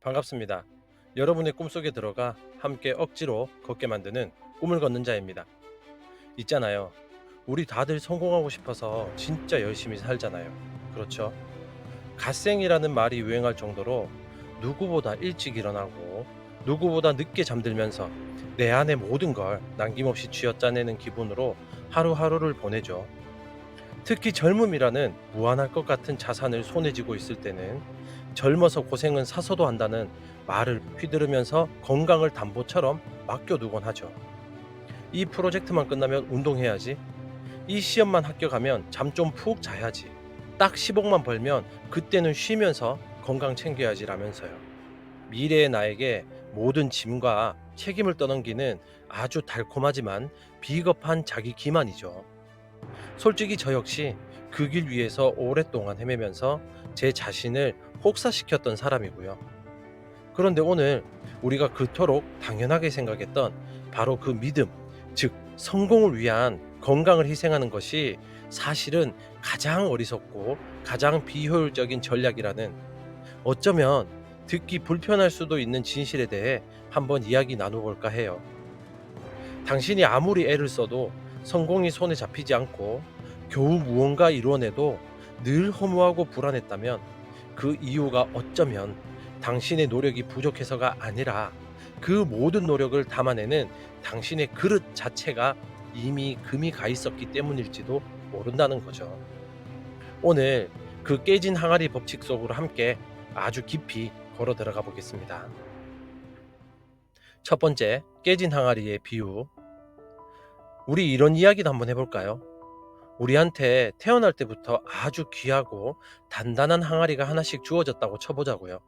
반갑습니다. 여러분의 꿈속에 들어가 함께 억지로 걷게 만드는 꿈을 걷는 자입니다. 있잖아요. 우리 다들 성공하고 싶어서 진짜 열심히 살잖아요. 그렇죠? 갓생이라는 말이 유행할 정도로 누구보다 일찍 일어나고 누구보다 늦게 잠들면서 내 안의 모든 걸 남김없이 쥐어짜내는 기분으로 하루하루를 보내죠. 특히 젊음이라는 무한할 것 같은 자산을 손에 쥐고 있을 때는 젊어서 고생은 사서도 한다는 말을 휘두르면서 건강을 담보처럼 맡겨두곤 하죠. 이 프로젝트만 끝나면 운동해야지. 이 시험만 합격하면 잠 좀 푹 자야지. 딱 10억만 벌면 그때는 쉬면서 건강 챙겨야지 라면서요. 미래의 나에게 모든 짐과 책임을 떠넘기는 아주 달콤하지만 비겁한 자기 기만이죠. 솔직히 저 역시 그 길 위에서 오랫동안 헤매면서 제 자신을 혹사시켰던 사람이고요. 그런데 오늘 우리가 그토록 당연하게 생각했던 바로 그 믿음, 즉 성공을 위한 건강을 희생하는 것이 사실은 가장 어리석고 가장 비효율적인 전략이라는, 어쩌면 듣기 불편할 수도 있는 진실에 대해 한번 이야기 나눠볼까 해요. 당신이 아무리 애를 써도 성공이 손에 잡히지 않고 겨우 무언가 이루어내도 늘 허무하고 불안했다면 그 이유가 어쩌면 당신의 노력이 부족해서가 아니라 그 모든 노력을 담아내는 당신의 그릇 자체가 이미 금이 가 있었기 때문일지도 모른다는 거죠. 오늘 그 깨진 항아리 법칙 속으로 함께 아주 깊이 걸어 들어가 보겠습니다. 첫 번째, 깨진 항아리의 비유. 우리 이런 이야기도 한번 해볼까요? 우리한테 태어날 때부터 아주 귀하고 단단한 항아리가 하나씩 주어졌다고 쳐보자고요.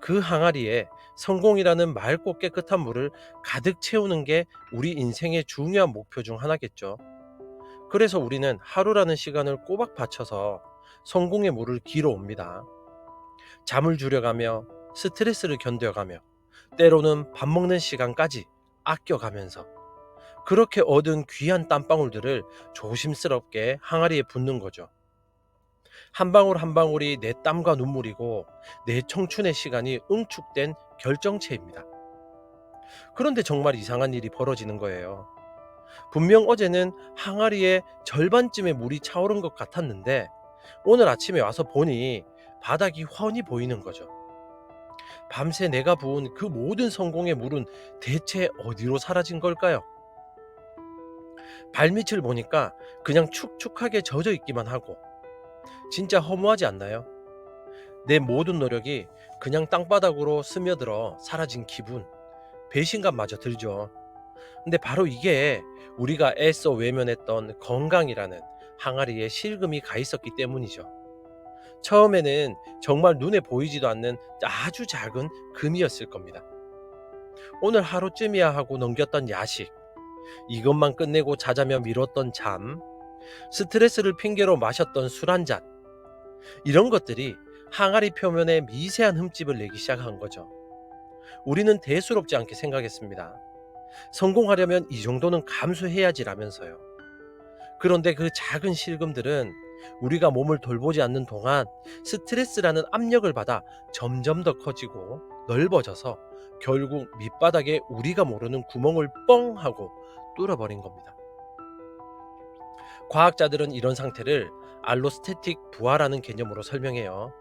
그 항아리에 성공이라는 맑고 깨끗한 물을 가득 채우는 게 우리 인생의 중요한 목표 중 하나겠죠. 그래서 우리는 하루라는 시간을 꼬박 바쳐서 성공의 물을 길어 옵니다. 잠을 줄여가며 스트레스를 견뎌가며 때로는 밥 먹는 시간까지 아껴가면서 그렇게 얻은 귀한 땀방울들을 조심스럽게 항아리에 붓는 거죠. 한 방울 한 방울이 내 땀과 눈물이고 내 청춘의 시간이 응축된 결정체입니다. 그런데 정말 이상한 일이 벌어지는 거예요. 분명 어제는 항아리에 절반쯤의 물이 차오른 것 같았는데 오늘 아침에 와서 보니 바닥이 훤히 보이는 거죠. 밤새 내가 부은 그 모든 성공의 물은 대체 어디로 사라진 걸까요? 발밑을 보니까 그냥 축축하게 젖어 있기만 하고, 진짜 허무하지 않나요? 내 모든 노력이 그냥 땅바닥으로 스며들어 사라진 기분, 배신감마저 들죠. 근데 바로 이게 우리가 애써 외면했던 건강이라는 항아리에 실금이 가 있었기 때문이죠. 처음에는 정말 눈에 보이지도 않는 아주 작은 금이었을 겁니다. 오늘 하루쯤이야 하고 넘겼던 야식, 이것만 끝내고 자자며 미뤘던 잠, 스트레스를 핑계로 마셨던 술 한 잔, 이런 것들이 항아리 표면에 미세한 흠집을 내기 시작한 거죠. 우리는 대수롭지 않게 생각했습니다. 성공하려면 이 정도는 감수해야지라면서요. 그런데 그 작은 실금들은 우리가 몸을 돌보지 않는 동안 스트레스라는 압력을 받아 점점 더 커지고 넓어져서 결국 밑바닥에 우리가 모르는 구멍을 뻥 하고 뚫어버린 겁니다. 과학자들은 이런 상태를 알로스태틱 부하라는 개념으로 설명해요.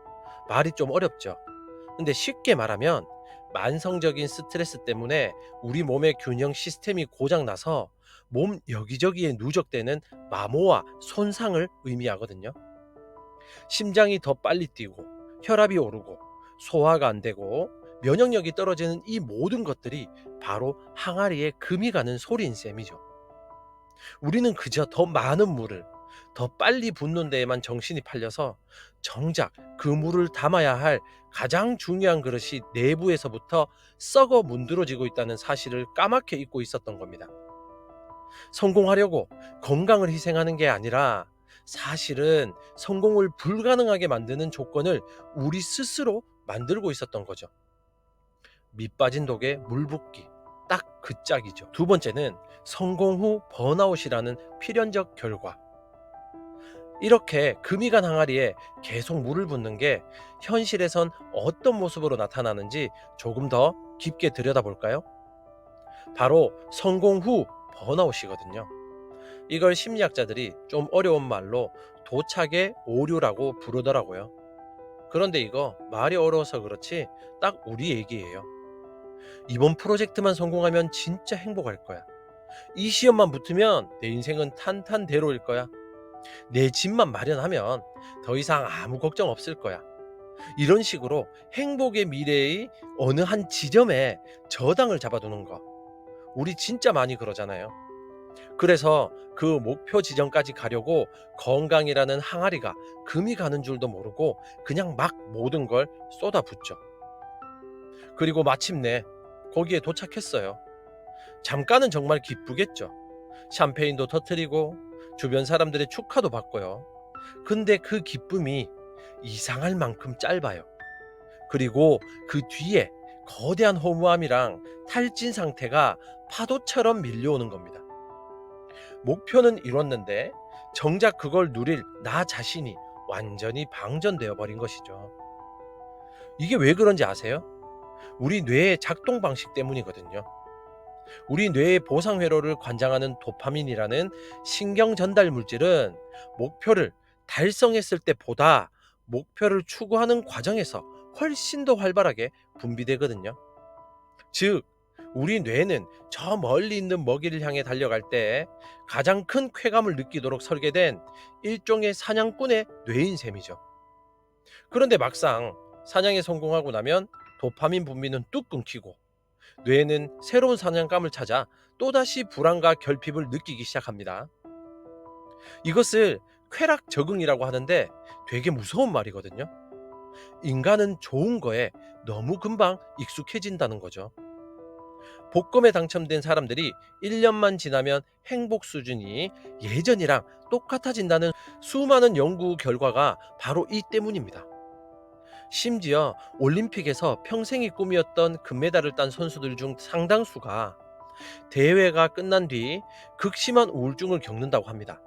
말이 좀 어렵죠. 근데 쉽게 말하면 만성적인 스트레스 때문에 우리 몸의 균형 시스템이 고장나서 몸 여기저기에 누적되는 마모와 손상을 의미하거든요. 심장이 더 빨리 뛰고 혈압이 오르고 소화가 안 되고 면역력이 떨어지는 이 모든 것들이 바로 항아리에 금이 가는 소리인 셈이죠. 우리는 그저 더 많은 물을 더 빨리 붓는 데에만 정신이 팔려서 정작 그 물을 담아야 할 가장 중요한 그릇이 내부에서부터 썩어 문드러지고 있다는 사실을 까맣게 잊고 있었던 겁니다. 성공하려고 건강을 희생하는 게 아니라 사실은 성공을 불가능하게 만드는 조건을 우리 스스로 만들고 있었던 거죠. 밑 빠진 독에 물 붓기. 딱 그 짝이죠. 두 번째는 성공 후 번아웃이라는 필연적 결과. 이렇게 금이 간 항아리에 계속 물을 붓는 게 현실에선 어떤 모습으로 나타나는지 조금 더 깊게 들여다볼까요? 바로 성공 후 번아웃이거든요. 이걸 심리학자들이 좀 어려운 말로 도착의 오류라고 부르더라고요. 그런데 이거 말이 어려워서 그렇지 딱 우리 얘기예요. 이번 프로젝트만 성공하면 진짜 행복할 거야. 이 시험만 붙으면 내 인생은 탄탄대로일 거야. 내 집만 마련하면 더 이상 아무 걱정 없을 거야. 이런 식으로 행복의 미래의 어느 한 지점에 저당을 잡아두는 거. 우리 진짜 많이 그러잖아요. 그래서 그 목표 지점까지 가려고 건강이라는 항아리가 금이 가는 줄도 모르고 그냥 막 모든 걸 쏟아붓죠. 그리고 마침내 거기에 도착했어요. 잠깐은 정말 기쁘겠죠. 샴페인도 터뜨리고 주변 사람들의 축하도 받고요. 근데 그 기쁨이 이상할 만큼 짧아요. 그리고 그 뒤에 거대한 허무함이랑 탈진 상태가 파도처럼 밀려오는 겁니다. 목표는 이뤘는데 정작 그걸 누릴 나 자신이 완전히 방전되어 버린 것이죠. 이게 왜 그런지 아세요? 우리 뇌의 작동 방식 때문이거든요. 우리 뇌의 보상 회로를 관장하는 도파민이라는 신경 전달 물질은 목표를 달성했을 때보다 목표를 추구하는 과정에서 훨씬 더 활발하게 분비되거든요. 즉, 우리 뇌는 저 멀리 있는 먹이를 향해 달려갈 때 가장 큰 쾌감을 느끼도록 설계된 일종의 사냥꾼의 뇌인 셈이죠. 그런데 막상 사냥에 성공하고 나면 도파민 분비는 뚝 끊기고 뇌는 새로운 사냥감을 찾아 또다시 불안과 결핍을 느끼기 시작합니다. 이것을 쾌락 적응이라고 하는데 되게 무서운 말이거든요. 인간은 좋은 거에 너무 금방 익숙해진다는 거죠. 복권에 당첨된 사람들이 1년만 지나면 행복 수준이 예전이랑 똑같아진다는 수많은 연구 결과가 바로 이 때문입니다. 심지어 올림픽에서 평생이 꿈이었던 금메달을 딴 선수들 중 상당수가 대회가 끝난 뒤 극심한 우울증을 겪는다고 합니다.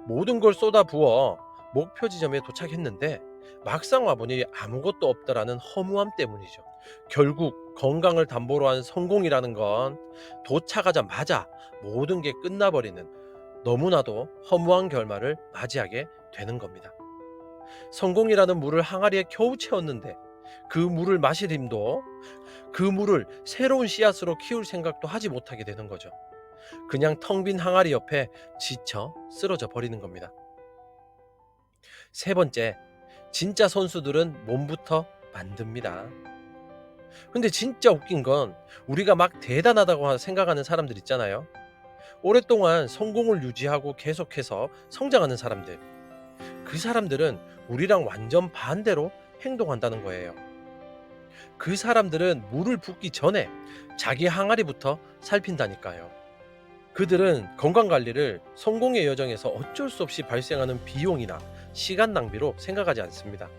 모든 걸 쏟아부어 목표 지점에 도착했는데 막상 와보니 아무것도 없더라는 허무함 때문이죠. 결국 건강을 담보로 한 성공이라는 건 도착하자마자 모든 게 끝나버리는 너무나도 허무한 결말을 맞이하게 되는 겁니다. 성공이라는 물을 항아리에 겨우 채웠는데 그 물을 마실 힘도 그 물을 새로운 씨앗으로 키울 생각도 하지 못하게 되는 거죠. 그냥 텅 빈 항아리 옆에 지쳐 쓰러져 버리는 겁니다. 세 번째, 진짜 선수들은 몸부터 만듭니다. 근데 진짜 웃긴 건 우리가 막 대단하다고 생각하는 사람들 있잖아요. 오랫동안 성공을 유지하고 계속해서 성장하는 사람들. 그 사람들은 우리랑 완전 반대로 행동한다는 거예요. 그 사람들은 물을 붓기 전에 자기 항아리부터 살핀다니까요. 그들은 건강관리를 성공의 여정에서 어쩔 수 없이 발생하는 비용이나 시간 낭비로 생각하지 않습니다.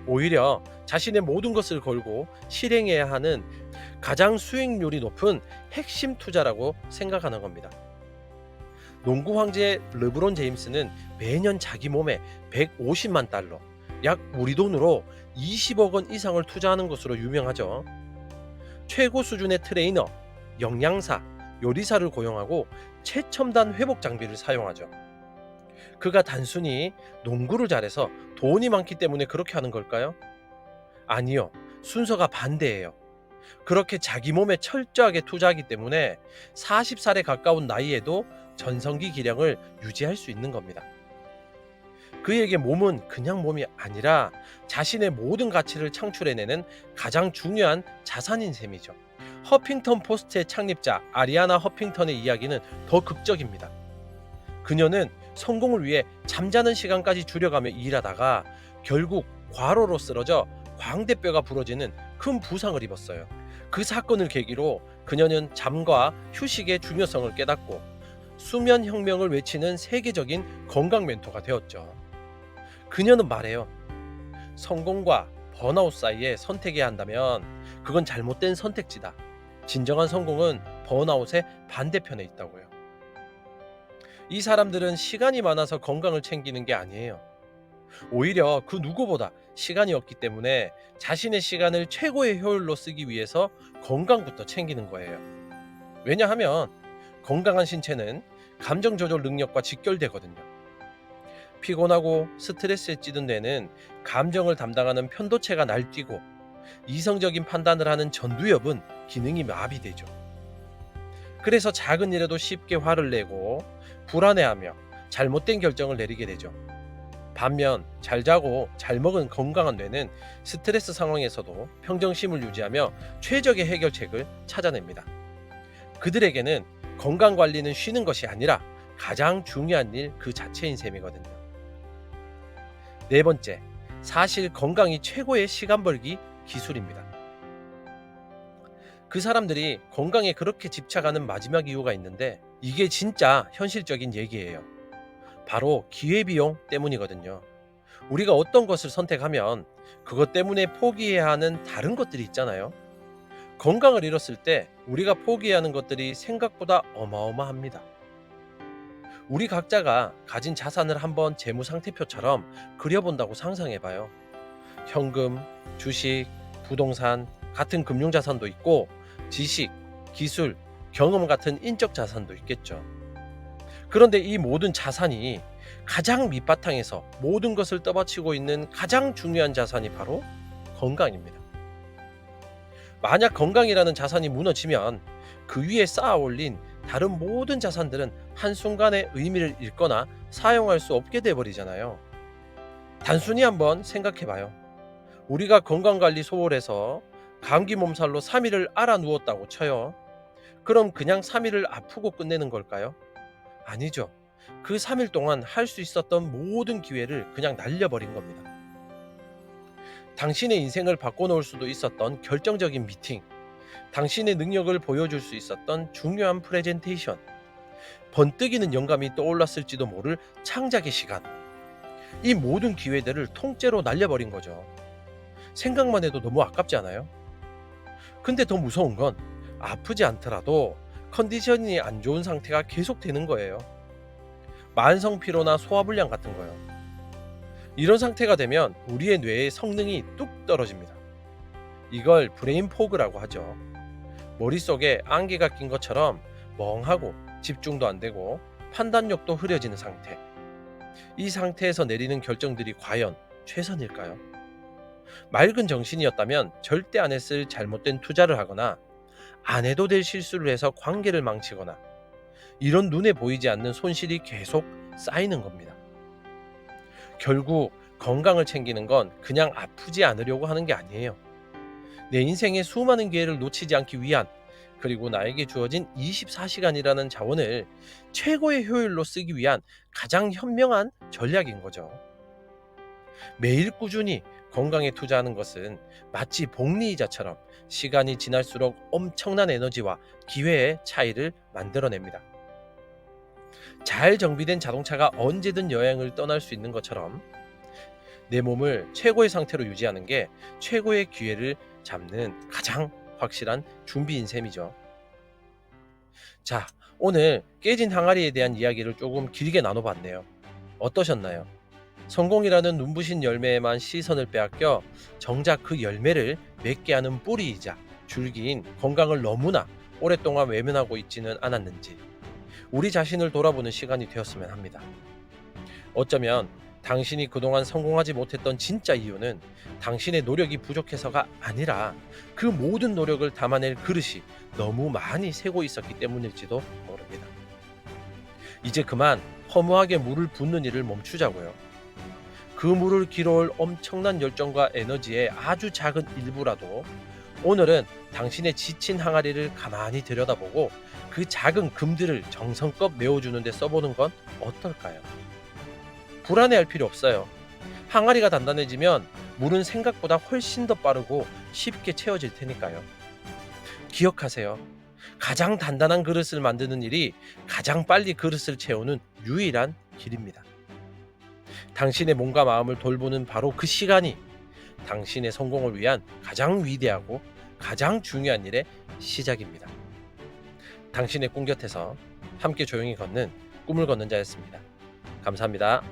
오히려 자신의 모든 것을 걸고 실행해야 하는 가장 수익률이 높은 핵심 투자라고 생각하는 겁니다. 농구 황제 르브론 제임스는 매년 자기 몸에 150만 달러, 약 우리 돈으로 20억 원 이상을 투자하는 것으로 유명하죠. 최고 수준의 트레이너, 영양사, 요리사를 고용하고 최첨단 회복 장비를 사용하죠. 그가 단순히 농구를 잘해서 돈이 많기 때문에 그렇게 하는 걸까요? 아니요. 순서가 반대예요. 그렇게 자기 몸에 철저하게 투자하기 때문에 40살에 가까운 나이에도 전성기 기량을 유지할 수 있는 겁니다. 그에게 몸은 그냥 몸이 아니라 자신의 모든 가치를 창출해내는 가장 중요한 자산인 셈이죠. 허핑턴 포스트의 창립자 아리아나 허핑턴의 이야기는 더 극적입니다. 그녀는 성공을 위해 잠자는 시간까지 줄여가며 일하다가 결국 과로로 쓰러져 광대뼈가 부러지는 큰 부상을 입었어요. 그 사건을 계기로 그녀는 잠과 휴식의 중요성을 깨닫고 수면 혁명을 외치는 세계적인 건강 멘토가 되었죠. 그녀는 말해요. 성공과 번아웃 사이에 선택해야 한다면 그건 잘못된 선택지다. 진정한 성공은 번아웃의 반대편에 있다고요. 이 사람들은 시간이 많아서 건강을 챙기는 게 아니에요. 오히려 그 누구보다 시간이 없기 때문에 자신의 시간을 최고의 효율로 쓰기 위해서 건강부터 챙기는 거예요. 왜냐하면 건강한 신체는 감정 조절 능력과 직결되거든요. 피곤하고 스트레스에 찌든 뇌는 감정을 담당하는 편도체가 날뛰고, 이성적인 판단을 하는 전두엽은 기능이 마비되죠. 그래서 작은 일에도 쉽게 화를 내고 불안해하며 잘못된 결정을 내리게 되죠. 반면 잘 자고 잘 먹은 건강한 뇌는 스트레스 상황에서도 평정심을 유지하며 최적의 해결책을 찾아냅니다. 그들에게는 건강 관리는 쉬는 것이 아니라 가장 중요한 일 그 자체인 셈이거든요. 네 번째, 사실 건강이 최고의 시간 벌기 기술입니다. 그 사람들이 건강에 그렇게 집착하는 마지막 이유가 있는데, 이게 진짜 현실적인 얘기예요. 바로 기회비용 때문이거든요. 우리가 어떤 것을 선택하면 그것 때문에 포기해야 하는 다른 것들이 있잖아요. 건강을 잃었을 때 우리가 포기해야 하는 것들이 생각보다 어마어마합니다. 우리 각자가 가진 자산을 한번 재무 상태표처럼 그려본다고 상상해봐요. 현금, 주식, 부동산 같은 금융자산도 있고, 지식, 기술, 경험 같은 인적 자산도 있겠죠. 그런데 이 모든 자산이 가장 밑바탕에서 모든 것을 떠받치고 있는 가장 중요한 자산이 바로 건강입니다. 만약 건강이라는 자산이 무너지면 그 위에 쌓아 올린 다른 모든 자산들은 한순간에 의미를 잃거나 사용할 수 없게 돼버리잖아요. 단순히 한번 생각해봐요. 우리가 건강관리 소홀해서 감기 몸살로 3일을 알아 누웠다고 쳐요. 그럼 그냥 3일을 아프고 끝내는 걸까요? 아니죠. 그 3일 동안 할 수 있었던 모든 기회를 그냥 날려버린 겁니다. 당신의 인생을 바꿔놓을 수도 있었던 결정적인 미팅, 당신의 능력을 보여줄 수 있었던 중요한 프레젠테이션, 번뜩이는 영감이 떠올랐을지도 모를 창작의 시간, 이 모든 기회들을 통째로 날려버린 거죠. 생각만 해도 너무 아깝지 않아요? 근데 더 무서운 건 아프지 않더라도 컨디션이 안 좋은 상태가 계속되는 거예요. 만성 피로나 소화불량 같은 거요. 이런 상태가 되면 우리의 뇌의 성능이 뚝 떨어집니다. 이걸 브레인 포그라고 하죠. 머릿속에 안개가 낀 것처럼 멍하고 집중도 안 되고 판단력도 흐려지는 상태. 이 상태에서 내리는 결정들이 과연 최선일까요? 맑은 정신이었다면 절대 안 했을 잘못된 투자를 하거나 안 해도 될 실수를 해서 관계를 망치거나, 이런 눈에 보이지 않는 손실이 계속 쌓이는 겁니다. 결국 건강을 챙기는 건 그냥 아프지 않으려고 하는 게 아니에요. 내 인생의 수많은 기회를 놓치지 않기 위한, 그리고 나에게 주어진 24시간이라는 자원을 최고의 효율로 쓰기 위한 가장 현명한 전략인 거죠. 매일 꾸준히 건강에 투자하는 것은 마치 복리이자처럼 시간이 지날수록 엄청난 에너지와 기회의 차이를 만들어냅니다. 잘 정비된 자동차가 언제든 여행을 떠날 수 있는 것처럼 내 몸을 최고의 상태로 유지하는 게 최고의 기회를 잡는 가장 확실한 준비인 셈이죠. 자, 오늘 깨진 항아리에 대한 이야기를 조금 길게 나눠봤네요. 어떠셨나요? 성공이라는 눈부신 열매에만 시선을 빼앗겨 정작 그 열매를 맺게 하는 뿌리이자 줄기인 건강을 너무나 오랫동안 외면하고 있지는 않았는지, 우리 자신을 돌아보는 시간이 되었으면 합니다. 어쩌면 당신이 그동안 성공하지 못했던 진짜 이유는 당신의 노력이 부족해서가 아니라 그 모든 노력을 담아낼 그릇이 너무 많이 새고 있었기 때문일지도 모릅니다. 이제 그만 허무하게 물을 붓는 일을 멈추자고요. 그 물을 길어올 엄청난 열정과 에너지의 아주 작은 일부라도 오늘은 당신의 지친 항아리를 가만히 들여다보고 그 작은 금들을 정성껏 메워주는 데 써보는 건 어떨까요? 불안해할 필요 없어요. 항아리가 단단해지면 물은 생각보다 훨씬 더 빠르고 쉽게 채워질 테니까요. 기억하세요. 가장 단단한 그릇을 만드는 일이 가장 빨리 그릇을 채우는 유일한 길입니다. 당신의 몸과 마음을 돌보는 바로 그 시간이 당신의 성공을 위한 가장 위대하고 가장 중요한 일의 시작입니다. 당신의 꿈 곁에서 함께 조용히 걷는 꿈을 걷는 자였습니다. 감사합니다.